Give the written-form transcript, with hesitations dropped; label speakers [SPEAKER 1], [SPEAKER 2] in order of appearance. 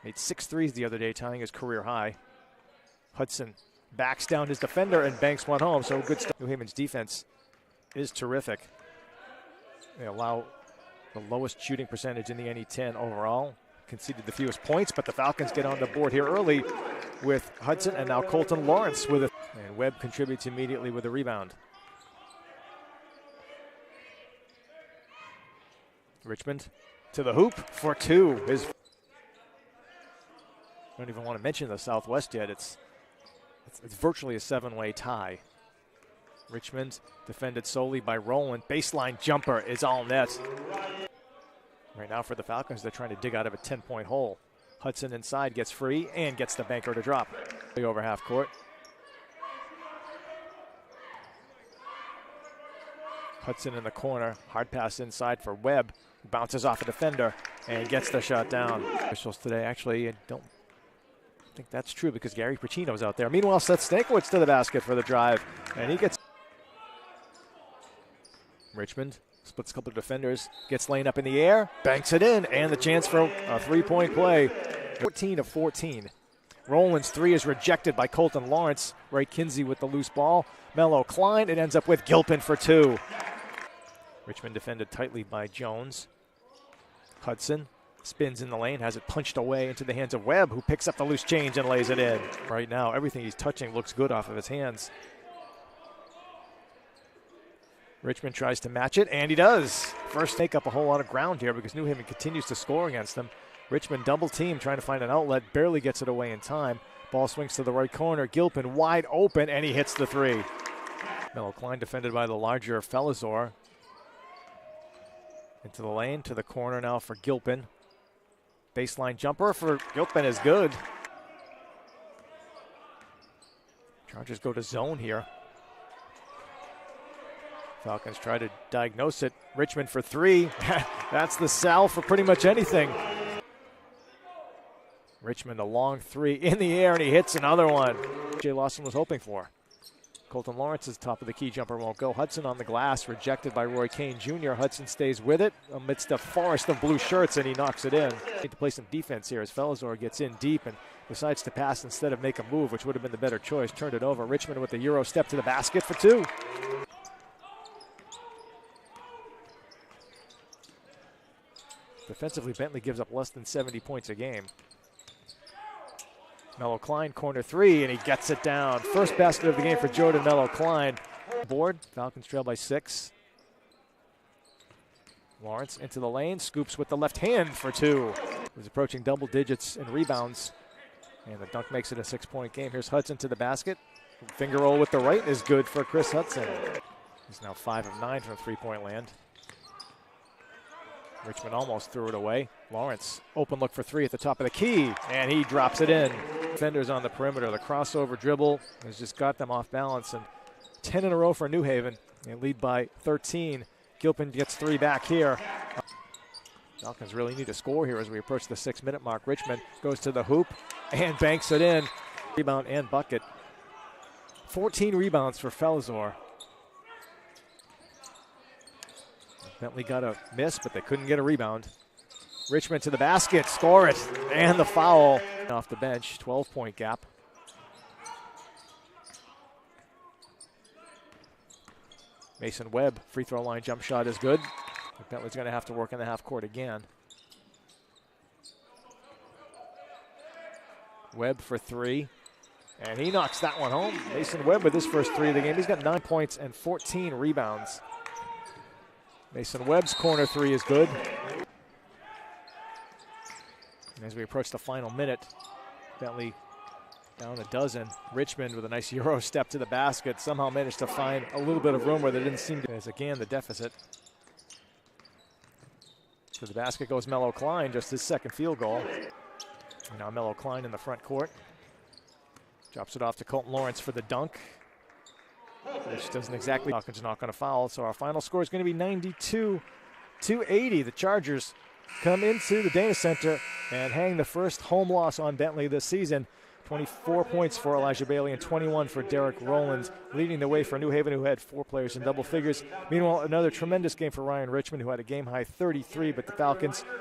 [SPEAKER 1] Made 6 threes the other day, tying his career high. Hudson backs down his defender and banks one home, so good stuff. New Haven's defense is terrific. They allow the lowest shooting percentage in the NE10 overall. Conceded the fewest points, but the Falcons get on the board here early with Hudson and now Colton Lawrence with it. And Webb contributes immediately with a rebound. Richmond to the hoop for 2. I don't even want to mention the Southwest yet. It's virtually a 7-way tie. Richmond defended solely by Rowland. Baseline jumper is all net. Right now for the Falcons, they're trying to dig out of a 10-point hole. Hudson inside gets free and gets the banker to drop. Over half court. Hudson in the corner. Hard pass inside for Webb. Bounces off a defender and gets the shot down. Officials today actually don't think that's true because Gary Pacino's out there. Meanwhile, Seth Stankiewicz to the basket for the drive. And he gets... Richmond splits a couple of defenders, gets laying up in the air, banks it in, and the chance for a 3-point play. 14-14. Rowland's 3 is rejected by Colton Lawrence. Ray Kinsey with the loose ball. Melo Klein, it ends up with Gilpin for 2. Richmond defended tightly by Jones. Hudson spins in the lane, has it punched away into the hands of Webb, who picks up the loose change and lays it in. Right now, everything he's touching looks good off of his hands. Richmond tries to match it, and he does. First take up a whole lot of ground here because New Haven continues to score against them. Richmond double team trying to find an outlet, barely gets it away in time. Ball swings to the right corner, Gilpin wide open, and he hits the 3. Melo Klein defended by the larger Felizor. Into the lane, to the corner now for Gilpin. Baseline jumper for Gilpin is good. Chargers go to zone here. Falcons try to diagnose it. Richmond for 3. That's the sell for pretty much anything. Richmond a long 3 in the air, and he hits another one. Jay Lawson was hoping for. Colton Lawrence's top of the key jumper won't go. Hudson on the glass, rejected by Roy Kane Jr. Hudson stays with it amidst a forest of blue shirts, and he knocks it in. Need to play some defense here as Felizor gets in deep and decides to pass instead of make a move, which would have been the better choice. Turned it over. Richmond with the Euro step to the basket for 2. Defensively, Bentley gives up less than 70 points a game. Melo Klein, corner 3, and he gets it down. First basket of the game for Jordan Melo Klein. Board, Falcons trail by 6. Lawrence into the lane, scoops with the left hand for 2. He's approaching double digits in rebounds, and the dunk makes it a 6-point game. Here's Hudson to the basket. Finger roll with the right is good for Chris Hudson. He's now 5 of 9 from 3-point land. Richmond almost threw it away. Lawrence, open look for 3 at the top of the key, and he drops it in. Defenders on the perimeter. The crossover dribble has just got them off balance, and 10 in a row for New Haven. They lead by 13. Gilpin gets 3 back here. Falcons really need to score here as we approach the 6-minute mark. Richmond goes to the hoop and banks it in. Rebound and bucket. 14 rebounds for Felizor. Bentley got a miss, but they couldn't get a rebound. Richmond to the basket, score it, and the foul off the bench, 12-point gap. Mason Webb, free throw line jump shot is good. Bentley's going to have to work in the half court again. Webb for 3, and he knocks that one home. Mason Webb with his first 3 of the game. He's got 9 points and 14 rebounds. Mason Webb's corner 3 is good. And as we approach the final minute, Bentley down a dozen. Richmond with a nice Euro step to the basket. Somehow managed to find a little bit of room where there didn't seem to. As again, the deficit. To the basket goes Melo Klein, just his 2nd field goal. And now Melo Klein in the front court. Drops it off to Colton Lawrence for the dunk, which doesn't exactly. Falcons are not going to foul, so our final score is going to be 92-80. The Chargers come into the Dana Center and hang the first home loss on Bentley this season. 24 points for Elijah Bailey and 21 for Derek Rowland, leading the way for New Haven, who had 4 players in double figures. Meanwhile, another tremendous game for Ryan Richmond, who had a game-high 33, but the Falcons